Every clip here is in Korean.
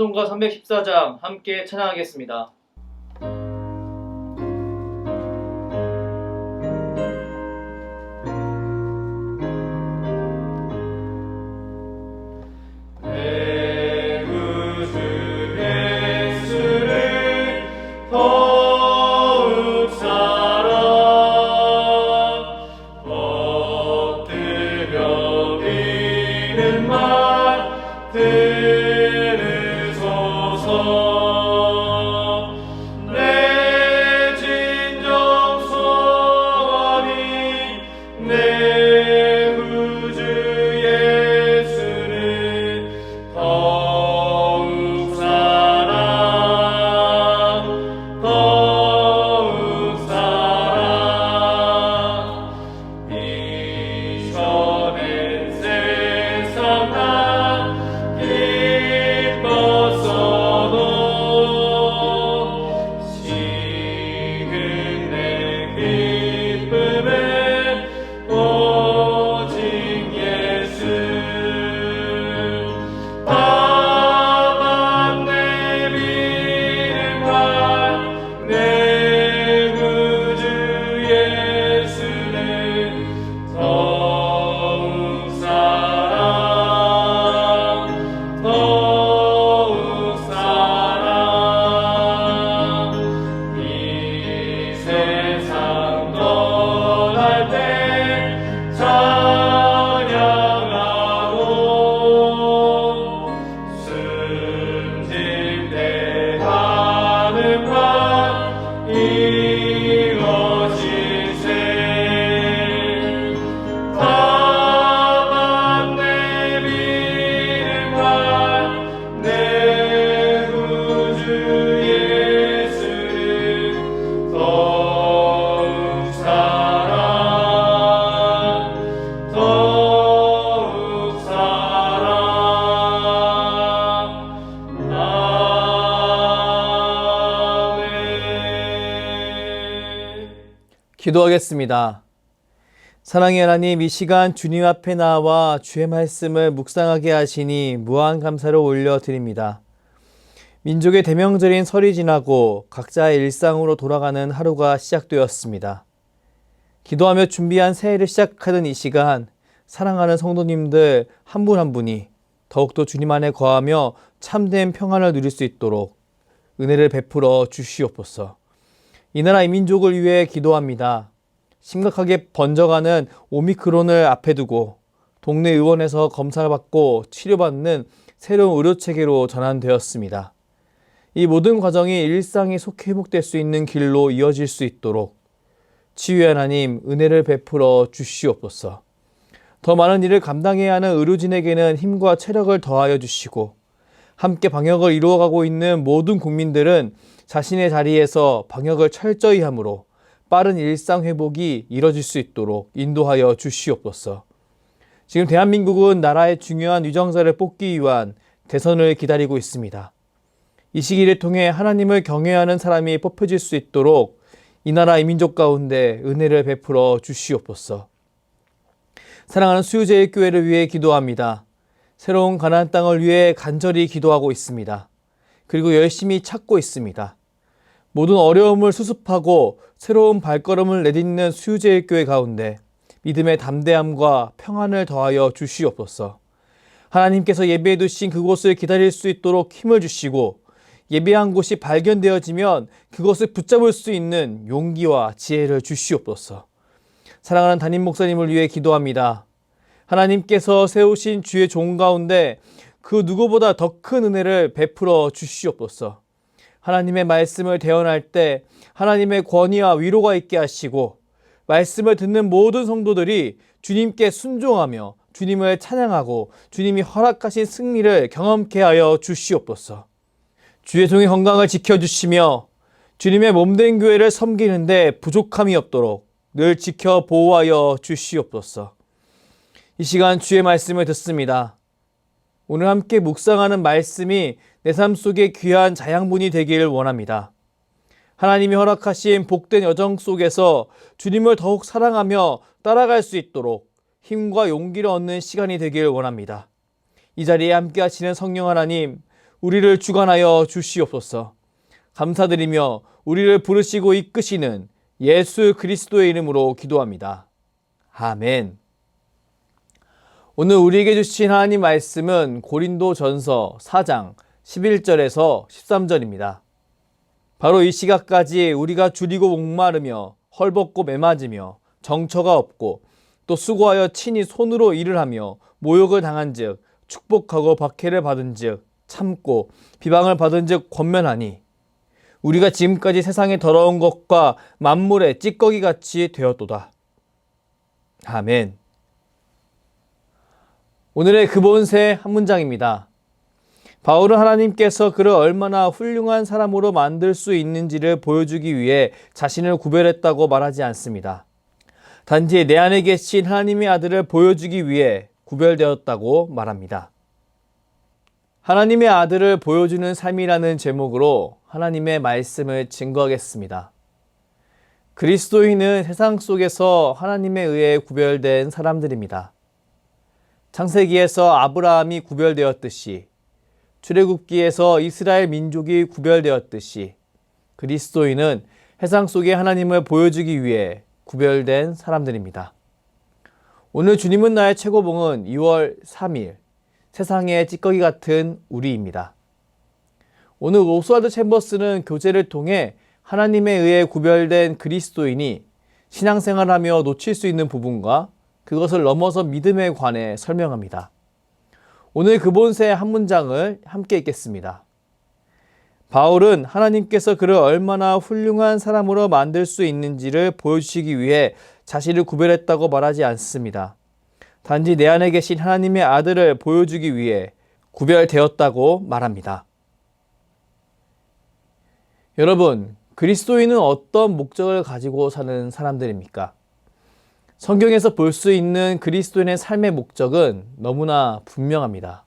찬송가 314장 함께 찬양하겠습니다. 기도하겠습니다. 사랑의 하나님, 이 시간 주님 앞에 나와 주의 말씀을 묵상하게 하시니 무한 감사를 올려드립니다. 민족의 대명절인 설이 지나고 각자의 일상으로 돌아가는 하루가 시작되었습니다. 기도하며 준비한 새해를 시작하는 이 시간, 사랑하는 성도님들 한 분 한 분이 더욱더 주님 안에 거하며 참된 평안을 누릴 수 있도록 은혜를 베풀어 주시옵소서. 이 나라 이 민족을 위해 기도합니다. 심각하게 번져가는 오미크론을 앞에 두고 동네 의원에서 검사를 받고 치료받는 새로운 의료체계로 전환되었습니다. 이 모든 과정이 일상이 속히 회복될 수 있는 길로 이어질 수 있도록 치유의 하나님 은혜를 베풀어 주시옵소서. 더 많은 일을 감당해야 하는 의료진에게는 힘과 체력을 더하여 주시고 함께 방역을 이루어가고 있는 모든 국민들은 자신의 자리에서 방역을 철저히 함으로 빠른 일상 회복이 이뤄질 수 있도록 인도하여 주시옵소서. 지금 대한민국은 나라의 중요한 위정자를 뽑기 위한 대선을 기다리고 있습니다. 이 시기를 통해 하나님을 경외하는 사람이 뽑혀질 수 있도록 이 나라 이 민족 가운데 은혜를 베풀어 주시옵소서. 사랑하는 수유제일교회를 위해 기도합니다. 새로운 가나안 땅을 위해 간절히 기도하고 있습니다. 그리고 열심히 찾고 있습니다. 모든 어려움을 수습하고 새로운 발걸음을 내딛는 수유제일교회 가운데 믿음의 담대함과 평안을 더하여 주시옵소서. 하나님께서 예배해 두신 그곳을 기다릴 수 있도록 힘을 주시고 예배한 곳이 발견되어지면 그것을 붙잡을 수 있는 용기와 지혜를 주시옵소서. 사랑하는 담임 목사님을 위해 기도합니다. 하나님께서 세우신 주의 종 가운데 그 누구보다 더 큰 은혜를 베풀어 주시옵소서. 하나님의 말씀을 대언할 때 하나님의 권위와 위로가 있게 하시고 말씀을 듣는 모든 성도들이 주님께 순종하며 주님을 찬양하고 주님이 허락하신 승리를 경험케 하여 주시옵소서. 주의 종의 건강을 지켜주시며 주님의 몸된 교회를 섬기는데 부족함이 없도록 늘 지켜 보호하여 주시옵소서. 이 시간 주의 말씀을 듣습니다. 오늘 함께 묵상하는 말씀이 내 삶 속에 귀한 자양분이 되기를 원합니다. 하나님이 허락하신 복된 여정 속에서 주님을 더욱 사랑하며 따라갈 수 있도록 힘과 용기를 얻는 시간이 되기를 원합니다. 이 자리에 함께 하시는 성령 하나님, 우리를 주관하여 주시옵소서. 감사드리며 우리를 부르시고 이끄시는 예수 그리스도의 이름으로 기도합니다. 아멘. 오늘 우리에게 주신 하나님 말씀은 고린도전서 4장 11절에서 13절입니다. 바로 이 시각까지 우리가 줄이고 목마르며 헐벗고 매맞으며 정처가 없고 또 수고하여 친히 손으로 일을 하며 모욕을 당한즉 축복하고 박해를 받은즉 참고 비방을 받은즉 권면하니 우리가 지금까지 세상의 더러운 것과 만물의 찌꺼기같이 되었도다. 아멘. 오늘의 근본세 한 문장입니다. 바울은 하나님께서 그를 얼마나 훌륭한 사람으로 만들 수 있는지를 보여주기 위해 자신을 구별했다고 말하지 않습니다. 단지 내 안에 계신 하나님의 아들을 보여주기 위해 구별되었다고 말합니다. 하나님의 아들을 보여주는 삶이라는 제목으로 하나님의 말씀을 증거하겠습니다. 그리스도인은 세상 속에서 하나님에 의해 구별된 사람들입니다. 창세기에서 아브라함이 구별되었듯이 출애굽기에서 이스라엘 민족이 구별되었듯이 그리스도인은 세상 속에 하나님을 보여주기 위해 구별된 사람들입니다. 오늘 주님은 나의 최고봉은 2월 3일 세상의 찌꺼기 같은 우리입니다. 오늘 오스왈드 챔버스는 교제를 통해 하나님에 의해 구별된 그리스도인이 신앙생활하며 놓칠 수 있는 부분과 그것을 넘어서 믿음에 관해 설명합니다. 오늘 근본세 한 문장을 함께 읽겠습니다. 바울은 하나님께서 그를 얼마나 훌륭한 사람으로 만들 수 있는지를 보여주시기 위해 자신을 구별했다고 말하지 않습니다. 단지 내 안에 계신 하나님의 아들을 보여주기 위해 구별되었다고 말합니다. 여러분, 그리스도인은 어떤 목적을 가지고 사는 사람들입니까? 성경에서 볼 수 있는 그리스도인의 삶의 목적은 너무나 분명합니다.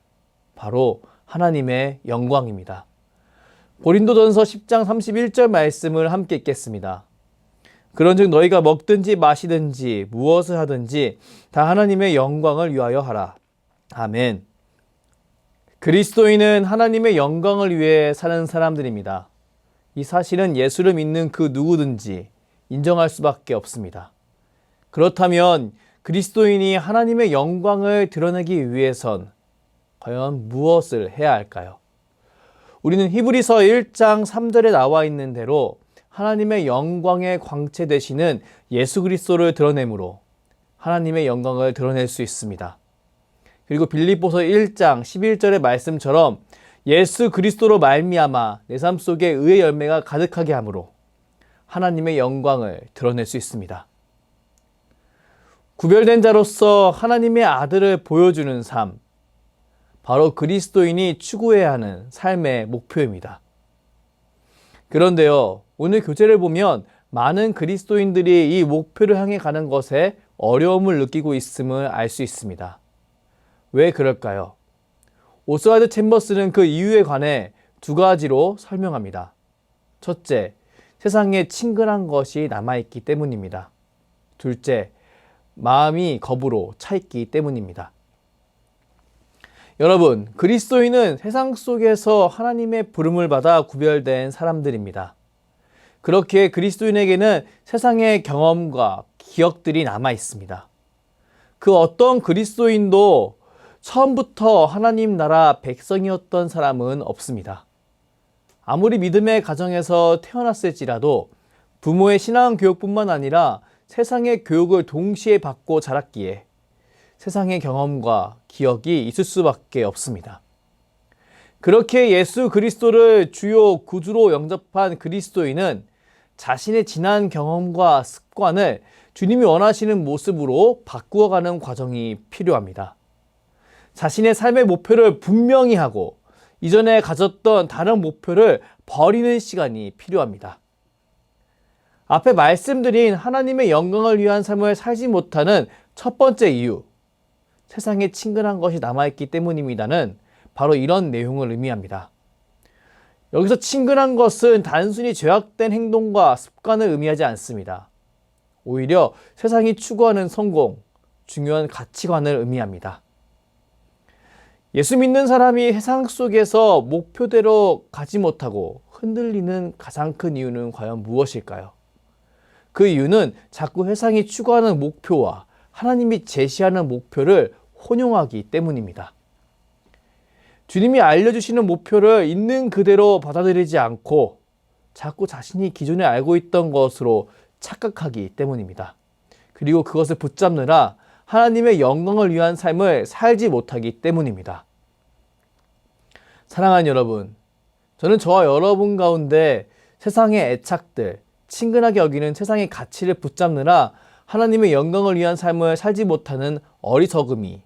바로 하나님의 영광입니다. 고린도전서 10장 31절 말씀을 함께 읽겠습니다. 그런즉 너희가 먹든지 마시든지 무엇을 하든지 다 하나님의 영광을 위하여 하라. 아멘. 그리스도인은 하나님의 영광을 위해 사는 사람들입니다. 이 사실은 예수를 믿는 그 누구든지 인정할 수밖에 없습니다. 그렇다면 그리스도인이 하나님의 영광을 드러내기 위해선 과연 무엇을 해야 할까요? 우리는 히브리서 1장 3절에 나와 있는 대로 하나님의 영광의 광채 되시는 예수 그리스도를 드러내므로 하나님의 영광을 드러낼 수 있습니다. 그리고 빌립보서 1장 11절의 말씀처럼 예수 그리스도로 말미암아 내 삶 속에 의의 열매가 가득하게 함으로 하나님의 영광을 드러낼 수 있습니다. 구별된 자로서 하나님의 아들을 보여주는 삶, 바로 그리스도인이 추구해야 하는 삶의 목표입니다. 그런데요, 오늘 교재를 보면 많은 그리스도인들이 이 목표를 향해 가는 것에 어려움을 느끼고 있음을 알 수 있습니다. 왜 그럴까요? 오스왈드 챔버스는 그 이유에 관해 두 가지로 설명합니다. 첫째, 세상에 친근한 것이 남아있기 때문입니다. 둘째, 마음이 겁으로 차있기 때문입니다. 여러분, 그리스도인은 세상 속에서 하나님의 부름을 받아 구별된 사람들입니다. 그렇게 그리스도인에게는 세상의 경험과 기억들이 남아 있습니다. 그 어떤 그리스도인도 처음부터 하나님 나라 백성이었던 사람은 없습니다. 아무리 믿음의 가정에서 태어났을지라도 부모의 신앙 교육뿐만 아니라 세상의 교육을 동시에 받고 자랐기에 세상의 경험과 기억이 있을 수밖에 없습니다. 그렇게 예수 그리스도를 주요 구주로 영접한 그리스도인은 자신의 지난 경험과 습관을 주님이 원하시는 모습으로 바꾸어가는 과정이 필요합니다. 자신의 삶의 목표를 분명히 하고 이전에 가졌던 다른 목표를 버리는 시간이 필요합니다. 앞에 말씀드린 하나님의 영광을 위한 삶을 살지 못하는 첫 번째 이유, 세상에 친근한 것이 남아있기 때문입니다는 바로 이런 내용을 의미합니다. 여기서 친근한 것은 단순히 죄악된 행동과 습관을 의미하지 않습니다. 오히려 세상이 추구하는 성공, 중요한 가치관을 의미합니다. 예수 믿는 사람이 세상 속에서 목표대로 가지 못하고 흔들리는 가장 큰 이유는 과연 무엇일까요? 그 이유는 자꾸 세상이 추구하는 목표와 하나님이 제시하는 목표를 혼용하기 때문입니다. 주님이 알려주시는 목표를 있는 그대로 받아들이지 않고 자꾸 자신이 기존에 알고 있던 것으로 착각하기 때문입니다. 그리고 그것을 붙잡느라 하나님의 영광을 위한 삶을 살지 못하기 때문입니다. 사랑하는 여러분, 저는 저와 여러분 가운데 세상의 애착들, 친근하게 여기는 세상의 가치를 붙잡느라 하나님의 영광을 위한 삶을 살지 못하는 어리석음이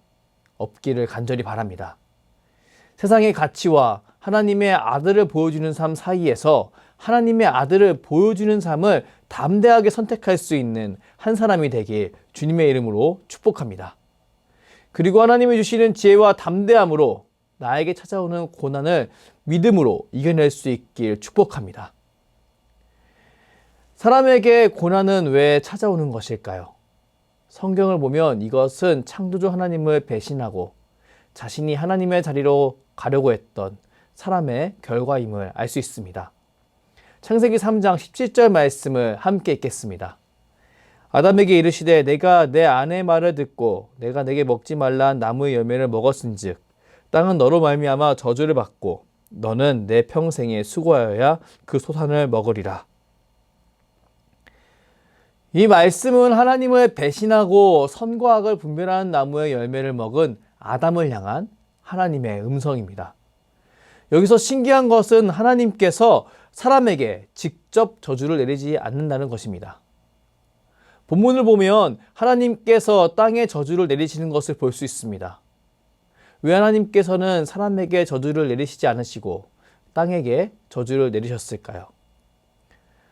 없기를 간절히 바랍니다. 세상의 가치와 하나님의 아들을 보여주는 삶 사이에서 하나님의 아들을 보여주는 삶을 담대하게 선택할 수 있는 한 사람이 되길 주님의 이름으로 축복합니다. 그리고 하나님이 주시는 지혜와 담대함으로 나에게 찾아오는 고난을 믿음으로 이겨낼 수 있길 축복합니다. 사람에게 고난은 왜 찾아오는 것일까요? 성경을 보면 이것은 창조주 하나님을 배신하고 자신이 하나님의 자리로 가려고 했던 사람의 결과임을 알 수 있습니다. 창세기 3장 17절 말씀을 함께 읽겠습니다. 아담에게 이르시되 내가 내 아내의 말을 듣고 내가 내게 먹지 말라 한 나무의 열매를 먹었은즉 땅은 너로 말미암아 저주를 받고 너는 내 평생에 수고하여야 그 소산을 먹으리라. 이 말씀은 하나님을 배신하고 선과 악을 분별하는 나무의 열매를 먹은 아담을 향한 하나님의 음성입니다. 여기서 신기한 것은 하나님께서 사람에게 직접 저주를 내리지 않는다는 것입니다. 본문을 보면 하나님께서 땅에 저주를 내리시는 것을 볼 수 있습니다. 왜 하나님께서는 사람에게 저주를 내리시지 않으시고 땅에게 저주를 내리셨을까요?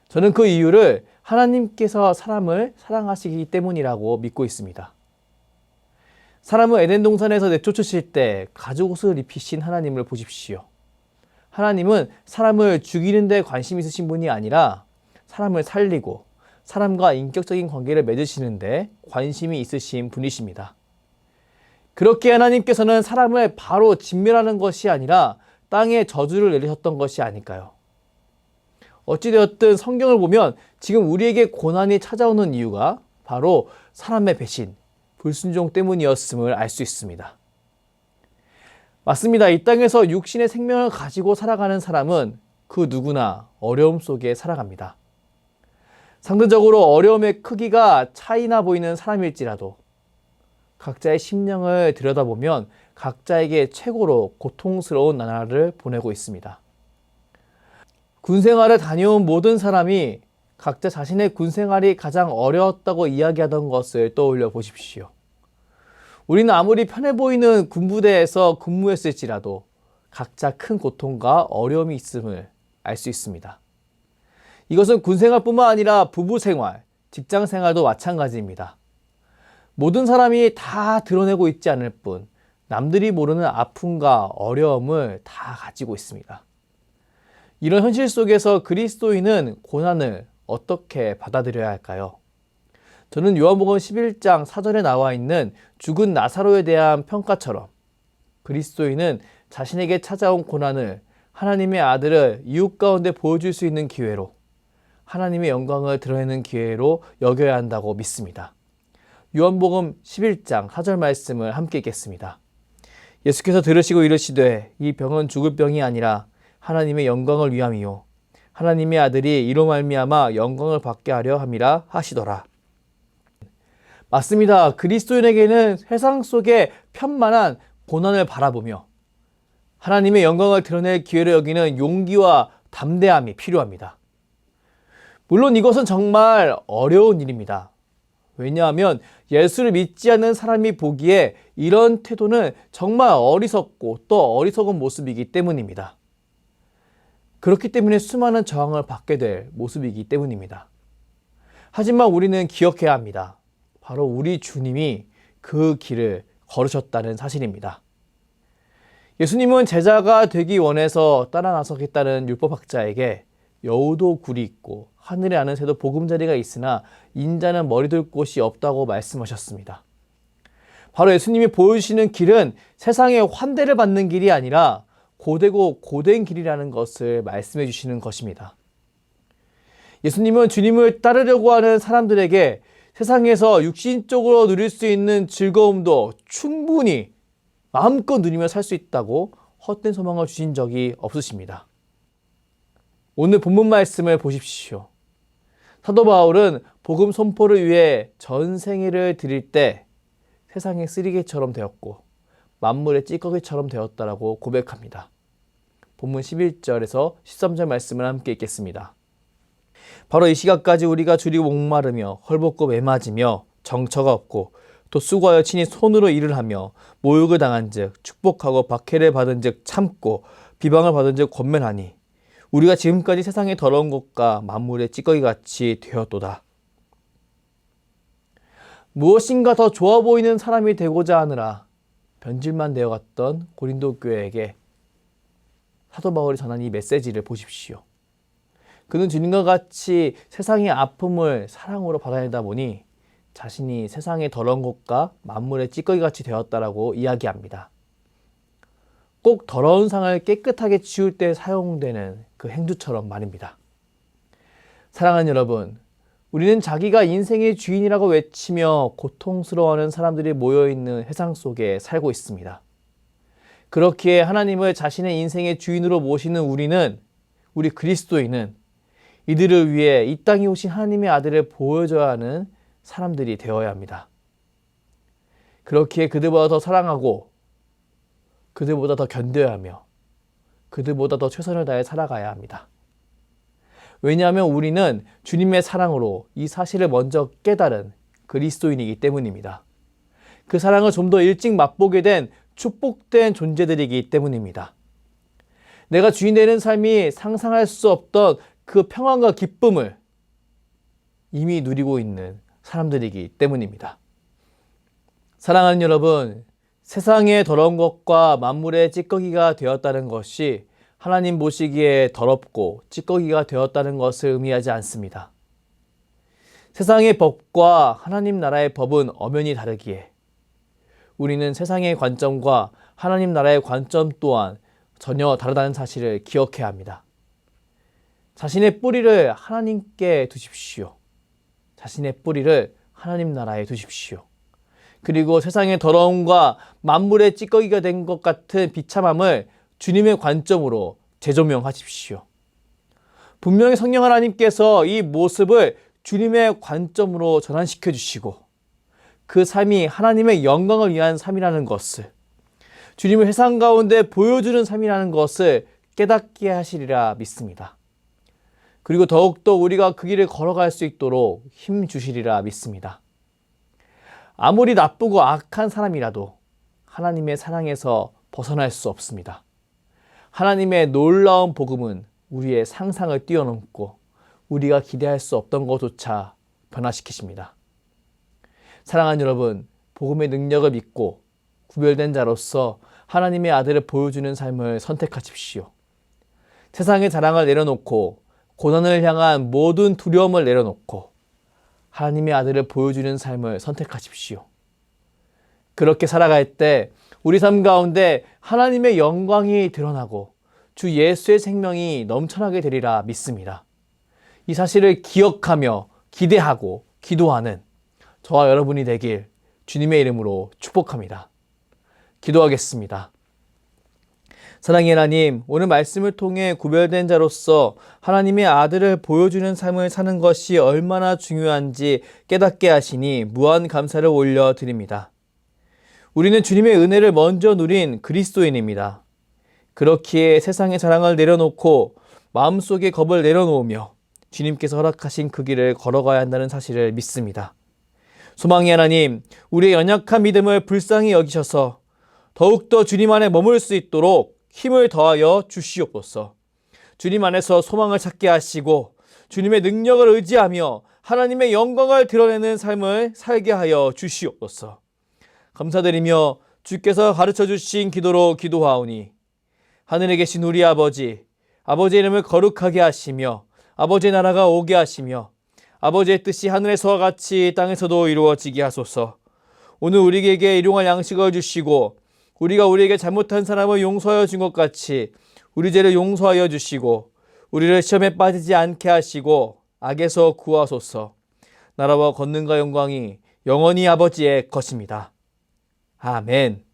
저는 그 이유를 하나님께서 사람을 사랑하시기 때문이라고 믿고 있습니다. 사람을 에덴 동산에서 내쫓으실 때 가죽옷을 입히신 하나님을 보십시오. 하나님은 사람을 죽이는 데 관심 있으신 분이 아니라 사람을 살리고 사람과 인격적인 관계를 맺으시는데 관심이 있으신 분이십니다. 그렇게 하나님께서는 사람을 바로 진멸하는 것이 아니라 땅에 저주를 내리셨던 것이 아닐까요? 어찌되었든 성경을 보면 지금 우리에게 고난이 찾아오는 이유가 바로 사람의 배신, 불순종 때문이었음을 알 수 있습니다. 맞습니다. 이 땅에서 육신의 생명을 가지고 살아가는 사람은 그 누구나 어려움 속에 살아갑니다. 상대적으로 어려움의 크기가 차이나 보이는 사람일지라도 각자의 심령을 들여다보면 각자에게 최고로 고통스러운 나날을 보내고 있습니다. 군생활을 다녀온 모든 사람이 각자 자신의 군생활이 가장 어려웠다고 이야기하던 것을 떠올려 보십시오. 우리는 아무리 편해 보이는 군부대에서 근무했을지라도 각자 큰 고통과 어려움이 있음을 알 수 있습니다. 이것은 군생활뿐만 아니라 부부생활, 직장생활도 마찬가지입니다. 모든 사람이 다 드러내고 있지 않을 뿐 남들이 모르는 아픔과 어려움을 다 가지고 있습니다. 이런 현실 속에서 그리스도인은 고난을 어떻게 받아들여야 할까요? 저는 요한복음 11장 4절에 나와 있는 죽은 나사로에 대한 평가처럼 그리스도인은 자신에게 찾아온 고난을 하나님의 아들을 이웃 가운데 보여줄 수 있는 기회로 하나님의 영광을 드러내는 기회로 여겨야 한다고 믿습니다. 요한복음 11장 4절 말씀을 함께 읽겠습니다. 예수께서 들으시고 이르시되 이 병은 죽을 병이 아니라 하나님의 영광을 위함이요 하나님의 아들이 이로 말미암아 영광을 받게 하려 함이라 하시더라. 맞습니다. 그리스도인에게는 세상 속의 편만한 고난을 바라보며 하나님의 영광을 드러낼 기회를 여기는 용기와 담대함이 필요합니다. 물론 이것은 정말 어려운 일입니다. 왜냐하면 예수를 믿지 않는 사람이 보기에 이런 태도는 정말 어리석고 또 어리석은 모습이기 때문입니다. 그렇기 때문에 수많은 저항을 받게 될 모습이기 때문입니다. 하지만 우리는 기억해야 합니다. 바로 우리 주님이 그 길을 걸으셨다는 사실입니다. 예수님은 제자가 되기 원해서 따라 나서겠다는 율법학자에게 여우도 굴이 있고 하늘에 나는 새도 보금자리가 있으나 인자는 머리 둘 곳이 없다고 말씀하셨습니다. 바로 예수님이 보여주시는 길은 세상의 환대를 받는 길이 아니라 고되고 고된 길이라는 것을 말씀해 주시는 것입니다. 예수님은 주님을 따르려고 하는 사람들에게 세상에서 육신적으로 누릴 수 있는 즐거움도 충분히 마음껏 누리며 살 수 있다고 헛된 소망을 주신 적이 없으십니다. 오늘 본문 말씀을 보십시오. 사도 바울은 복음 선포를 위해 전생애를 드릴 때 세상의 쓰레기처럼 되었고 만물의 찌꺼기처럼 되었다라고 고백합니다. 본문 11절에서 13절 말씀을 함께 읽겠습니다. 바로 이 시각까지 우리가 줄이고 목마르며 헐벗고 매맞으며 정처가 없고 또 수고하여 친히 손으로 일을 하며 모욕을 당한즉 축복하고 박해를 받은즉 참고 비방을 받은즉 권면하니 우리가 지금까지 세상의 더러운 것과 만물의 찌꺼기같이 되었도다. 무엇인가 더 좋아 보이는 사람이 되고자 하느라 변질만 되어갔던 고린도 교회에게 사도 바울이 전한 이 메시지를 보십시오. 그는 주님과 같이 세상의 아픔을 사랑으로 받아내다 보니 자신이 세상의 더러운 것과 만물의 찌꺼기같이 되었다라고 이야기합니다. 꼭 더러운 상을 깨끗하게 치울 때 사용되는 그 행주처럼 말입니다. 사랑하는 여러분, 우리는 자기가 인생의 주인이라고 외치며 고통스러워하는 사람들이 모여있는 세상 속에 살고 있습니다. 그렇기에 하나님을 자신의 인생의 주인으로 모시는 우리 그리스도인은 이들을 위해 이 땅에 오신 하나님의 아들을 보여줘야 하는 사람들이 되어야 합니다. 그렇기에 그들보다 더 사랑하고 그들보다 더 견뎌야 하며 그들보다 더 최선을 다해 살아가야 합니다. 왜냐하면 우리는 주님의 사랑으로 이 사실을 먼저 깨달은 그리스도인이기 때문입니다. 그 사랑을 좀 더 일찍 맛보게 된 축복된 존재들이기 때문입니다. 내가 주인 되는 삶이 상상할 수 없던 그 평안과 기쁨을 이미 누리고 있는 사람들이기 때문입니다. 사랑하는 여러분, 세상의 더러운 것과 만물의 찌꺼기가 되었다는 것이 하나님 보시기에 더럽고 찌꺼기가 되었다는 것을 의미하지 않습니다. 세상의 법과 하나님 나라의 법은 엄연히 다르기에 우리는 세상의 관점과 하나님 나라의 관점 또한 전혀 다르다는 사실을 기억해야 합니다. 자신의 뿌리를 하나님께 두십시오. 자신의 뿌리를 하나님 나라에 두십시오. 그리고 세상의 더러움과 만물의 찌꺼기가 된 것 같은 비참함을 주님의 관점으로 재조명하십시오. 분명히 성령 하나님께서 이 모습을 주님의 관점으로 전환시켜 주시고 그 삶이 하나님의 영광을 위한 삶이라는 것을 주님의 세상 가운데 보여주는 삶이라는 것을 깨닫게 하시리라 믿습니다. 그리고 더욱더 우리가 그 길을 걸어갈 수 있도록 힘 주시리라 믿습니다. 아무리 나쁘고 악한 사람이라도 하나님의 사랑에서 벗어날 수 없습니다. 하나님의 놀라운 복음은 우리의 상상을 뛰어넘고 우리가 기대할 수 없던 것조차 변화시키십니다. 사랑하는 여러분, 복음의 능력을 믿고 구별된 자로서 하나님의 아들을 보여주는 삶을 선택하십시오. 세상의 자랑을 내려놓고 고난을 향한 모든 두려움을 내려놓고 하나님의 아들을 보여주는 삶을 선택하십시오. 그렇게 살아갈 때 우리 삶 가운데 하나님의 영광이 드러나고 주 예수의 생명이 넘쳐나게 되리라 믿습니다. 이 사실을 기억하며 기대하고 기도하는 저와 여러분이 되길 주님의 이름으로 축복합니다. 기도하겠습니다. 사랑의 하나님, 오늘 말씀을 통해 구별된 자로서 하나님의 아들을 보여주는 삶을 사는 것이 얼마나 중요한지 깨닫게 하시니 무한 감사를 올려드립니다. 우리는 주님의 은혜를 먼저 누린 그리스도인입니다. 그렇기에 세상의 자랑을 내려놓고 마음속의 겁을 내려놓으며 주님께서 허락하신 그 길을 걸어가야 한다는 사실을 믿습니다. 소망의 하나님, 우리의 연약한 믿음을 불쌍히 여기셔서 더욱더 주님 안에 머물 수 있도록 힘을 더하여 주시옵소서. 주님 안에서 소망을 찾게 하시고 주님의 능력을 의지하며 하나님의 영광을 드러내는 삶을 살게 하여 주시옵소서. 감사드리며 주께서 가르쳐 주신 기도로 기도하오니 하늘에 계신 우리 아버지의 이름을 거룩하게 하시며 아버지의 나라가 오게 하시며 아버지의 뜻이 하늘에서와 같이 땅에서도 이루어지게 하소서. 오늘 우리에게 일용할 양식을 주시고 우리가 우리에게 잘못한 사람을 용서하여 준 것 같이 우리 죄를 용서하여 주시고 우리를 시험에 빠지지 않게 하시고 악에서 구하소서. 나라와 권능과 영광이 영원히 아버지의 것입니다. 아멘.